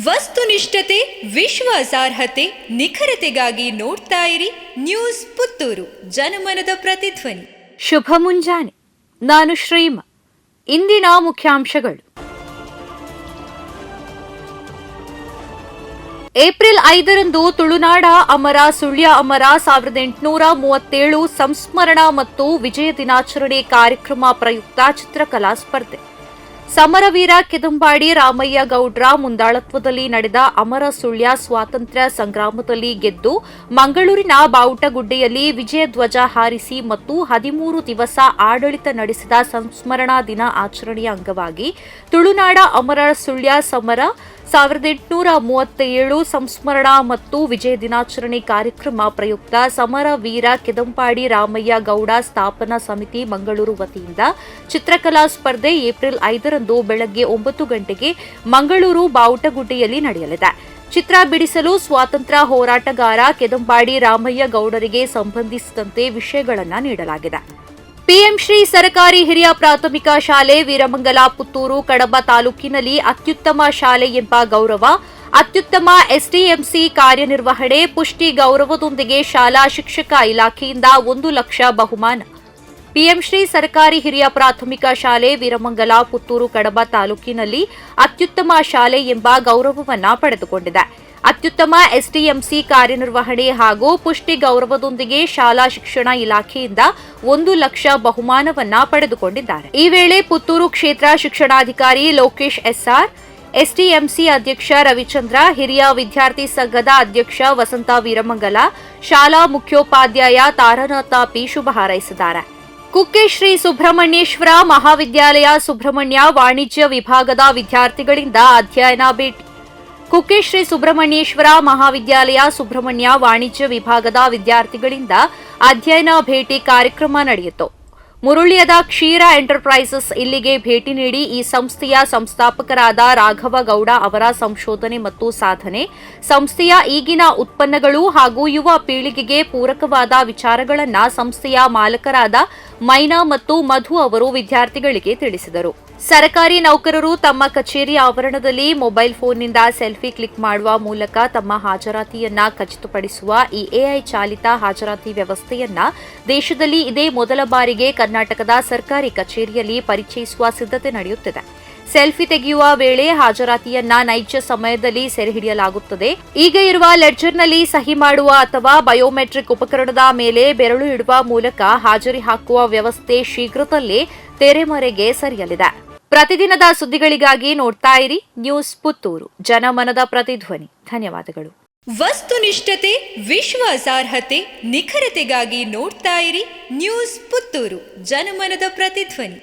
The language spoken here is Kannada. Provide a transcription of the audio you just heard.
ವಸ್ತುನಿಷ್ಠತೆ, ವಿಶ್ವಾಸಾರ್ಹತೆ, ನಿಖರತೆಗಾಗಿ ನೋಡ್ತಾ ಇರಿ ನ್ಯೂಸ್ ಪುತ್ತೂರು, ಜನಮನದ ಪ್ರತಿಧ್ವನಿ. ಶುಭ ಮುಂಜಾನೆ. ನಾನು ಶ್ರೀಮ. ಇಂದಿನ ಮುಖ್ಯಾಂಶಗಳು. ಏಪ್ರಿಲ್ 5ರಂದು ತುಳುನಾಡ ಅಮರ ಸುಳ್ಯ ಅಮರ 1837 ಸಂಸ್ಮರಣ ಮತ್ತು ವಿಜಯ ದಿನಾಚರಣೆ ಕಾರ್ಯಕ್ರಮ ಪ್ರಯುಕ್ತ ಚಿತ್ರಕಲಾ ಸ್ಪರ್ಧೆ. ಸಮರವೀರ ಕೆದಂಬಾಡಿ ರಾಮಯ್ಯ ಗೌಡ್ರ ಮುಂದಾಳತ್ವದಲ್ಲಿ ನಡೆದ ಅಮರ ಸುಳ್ಯ ಸ್ವಾತಂತ್ರ್ಯ ಸಂಗ್ರಾಮದಲ್ಲಿ ಗೆದ್ದು ಮಂಗಳೂರಿನ ಬಾವುಟಗುಡ್ಡೆಯಲ್ಲಿ ವಿಜಯ ಧ್ವಜ ಹಾರಿಸಿ ಮತ್ತು 13 ದಿವಸ ಆಡಳಿತ ನಡೆಸಿದ ಸಂಸ್ಮರಣಾ ದಿನ ಆಚರಣೆಯ ಅಂಗವಾಗಿ ತುಳುನಾಡ ಅಮರ ಸುಳ್ಯ ಸಮರ 1837 ಸಂಸ್ಮರಣ ಮತ್ತು ವಿಜಯ ದಿನಾಚರಣೆ ಕಾರ್ಯಕ್ರಮ ಪ್ರಯುಕ್ತ ಸಮರವೀರ ಕೆದಂಪಾಡಿ ರಾಮಯ್ಯ ಗೌಡ ಸ್ಥಾಪನಾ ಸಮಿತಿ ಮಂಗಳೂರು ವತಿಯಿಂದ ಚಿತ್ರಕಲಾ ಸ್ಪರ್ಧೆ ಏಪ್ರಿಲ್ 5ರಂದು ಬೆಳಗ್ಗೆ 9 ಗಂಟೆಗೆ ಮಂಗಳೂರು ಬಾವುಟಗುಡ್ಡೆಯಲ್ಲಿ ನಡೆಯಲಿದೆ. ಚಿತ್ರ ಬಿಡಿಸಲು ಸ್ವಾತಂತ್ರ್ಯ ಹೋರಾಟಗಾರ ಕೆದಂಪಾಡಿ ರಾಮಯ್ಯ ಗೌಡರಿಗೆ ಸಂಬಂಧಿಸಿದಂತೆ ವಿಷಯಗಳನ್ನು ನೀಡಲಾಗಿದೆ. ಪಿಎಂ ಶ್ರೀ ಸರ್ಕಾರಿ ಹಿರಿಯ ಪ್ರಾಥಮಿಕ ಶಾಲೆ ವೀರಮಂಗಲ ಪುತ್ತೂರು ಕಡಬ ತಾಲೂಕಿನಲ್ಲಿ ಅತ್ಯುತ್ತಮ ಶಾಲೆ ಎಂಬ ಗೌರವ, ಅತ್ಯುತ್ತಮ ಎಸ್ಡಿಎಂಸಿ ಕಾರ್ಯನಿರ್ವಹಣೆ, ಪುಷ್ಟಿ ಗೌರವದೊಂದಿಗೆ ಶಾಲಾ ಶಿಕ್ಷಕ ಇಲಾಖೆಯಿಂದ 1 ಲಕ್ಷ ಬಹುಮಾನ. ಪಿಎಂ ಶ್ರೀ ಸರ್ಕಾರಿ ಹಿರಿಯ ಪ್ರಾಥಮಿಕ ಶಾಲೆ ವೀರಮಂಗಲ ಪುತ್ತೂರು ಕಡಬ ತಾಲೂಕಿನಲ್ಲಿ ಅತ್ಯುತ್ತಮ ಶಾಲೆ ಎಂಬ ಗೌರವವನ್ನು ಪಡೆದುಕೊಂಡಿದೆ. ಅತ್ಯುತ್ತಮ ಎಸ್ಡಿಎಂಸಿ ಕಾರ್ಯನಿರ್ವಹಣೆ ಹಾಗೂ ಪುಷ್ಟಿ ಗೌರವದೊಂದಿಗೆ ಶಾಲಾ ಶಿಕ್ಷಣ ಇಲಾಖೆಯಿಂದ 1 ಲಕ್ಷ ಬಹುಮಾನವನ್ನ ಪಡೆದುಕೊಂಡಿದ್ದಾರೆ. ಈ ವೇಳೆ ಪುತ್ತೂರು ಕ್ಷೇತ್ರ ಶಿಕ್ಷಣಾಧಿಕಾರಿ ಲೋಕೇಶ್ ಎಸ್ಆರ್, ಎಸ್ಡಿಎಂಸಿ ಅಧ್ಯಕ್ಷ ರವಿಚಂದ್ರ, ಹಿರಿಯ ವಿದ್ಯಾರ್ಥಿ ಸಂಘದ ಅಧ್ಯಕ್ಷ ವಸಂತ ವೀರಮಂಗಲ, ಶಾಲಾ ಮುಖ್ಯೋಪಾಧ್ಯಾಯ ತಾರನಾಥ ಪಿ ಶುಭ ಹಾರೈಸಿದ್ದಾರೆ. ಕುಕ್ಕೆ ಶ್ರೀ ಸುಬ್ರಹ್ಮಣ್ಯೇಶ್ವರ ಮಹಾವಿದ್ಯಾಲಯ ಸುಬ್ರಹ್ಮಣ್ಯ ವಾಣಿಜ್ಯ ವಿಭಾಗದ ವಿದ್ಯಾರ್ಥಿಗಳಿಂದ ಅಧ್ಯಯನ ಭೇಟಿ. ಕುಕ್ಕೆ ಶ್ರೀ ಸುಬ್ರಹ್ಮಣ್ಯೇಶ್ವರ ಮಹಾವಿದ್ಯಾಲಯ ಸುಬ್ರಹ್ಮಣ್ಯ ವಾಣಿಜ್ಯ ವಿಭಾಗದ ವಿದ್ಯಾರ್ಥಿಗಳಿಂದ ಅಧ್ಯಯನ ಭೇಟಿ ಕಾರ್ಯಕ್ರಮ ನಡೆಯಿತು. ಮುರುಳ್ಯದ ಕ್ಷೀರ ಎಂಟರ್ಪ್ರೈಸಸ್ ಇಲ್ಲಿಗೆ ಭೇಟಿ ನೀಡಿ ಈ ಸಂಸ್ಥೆಯ ಸಂಸ್ಥಾಪಕರಾದ ರಾಘವ ಗೌಡ ಅವರ ಸಂಶೋಧನೆ ಮತ್ತು ಸಾಧನೆ, ಸಂಸ್ಥೆಯ ಈಗಿನ ಉತ್ಪನ್ನಗಳು ಹಾಗೂ ಯುವ ಪೀಳಿಗೆಗೆ ಪೂರಕವಾದ ವಿಚಾರಗಳನ್ನು ಸಂಸ್ಥೆಯ ಮಾಲಕರಾದ ಮೈನಾ ಮತ್ತು ಮಧು ಅವರು ವಿದ್ಯಾರ್ಥಿಗಳಿಗೆ ತಿಳಿಸಿದರು. ಸರ್ಕಾರಿ ನೌಕರರು ತಮ್ಮ ಕಚೇರಿ ಆವರಣದಲ್ಲಿ ಮೊಬೈಲ್ ಫೋನ್ನಿಂದ ಸೆಲ್ಫಿ ಕ್ಲಿಕ್ ಮಾಡುವ ಮೂಲಕ ತಮ್ಮ ಹಾಜರಾತಿಯನ್ನ ಖಚಿತಪಡಿಸುವ ಈ ಎಐ ಚಾಲಿತ ಹಾಜರಾತಿ ವ್ಯವಸ್ಥೆಯನ್ನ ದೇಶದಲ್ಲಿ ಇದೇ ಮೊದಲ ಬಾರಿಗೆ ಕರ್ನಾಟಕದ ಸರ್ಕಾರಿ ಕಚೇರಿಯಲ್ಲಿ ಪರಿಚಯಿಸುವ ಸಿದ್ಧತೆ ನಡೆಯುತ್ತಿದೆ. ಸೆಲ್ಫಿ ತೆಗೆಯುವ ವೇಳೆ ಹಾಜರಾತಿಯನ್ನ ನೈಜ ಸಮಯದಲ್ಲಿ ಸೆರೆಹಿಡಿಯಲಾಗುತ್ತದೆ. ಈಗ ಇರುವ ಲೆಡ್ಜರ್ನಲ್ಲಿ ಸಹಿ ಮಾಡುವ ಅಥವಾ ಬಯೋಮೆಟ್ರಿಕ್ ಉಪಕರಣದ ಮೇಲೆ ಬೆರಳು ಇಡುವ ಮೂಲಕ ಹಾಜರಿ ಹಾಕುವ ವ್ಯವಸ್ಥೆ ಶೀಘ್ರದಲ್ಲೇ ತೆರೆಮರೆಗೆ ಸರಿಯಲಿದೆ. ಪ್ರತಿದಿನದ ಸುದ್ದಿಗಳಿಗಾಗಿ ನೋಡ್ತಾ ಇರಿ ನ್ಯೂಸ್ ಪುತ್ತೂರು, ಜನಮನದ ಪ್ರತಿಧ್ವನಿ. ಧನ್ಯವಾದಗಳು. ವಸ್ತುನಿಷ್ಠತೆ, ವಿಶ್ವಾಸಾರ್ಹತೆ, ನಿಖರತೆಗಾಗಿ ನೋಡ್ತಾ ಇರಿ ನ್ಯೂಸ್ ಪುತ್ತೂರು, ಜನಮನದ ಪ್ರತಿಧ್ವನಿ.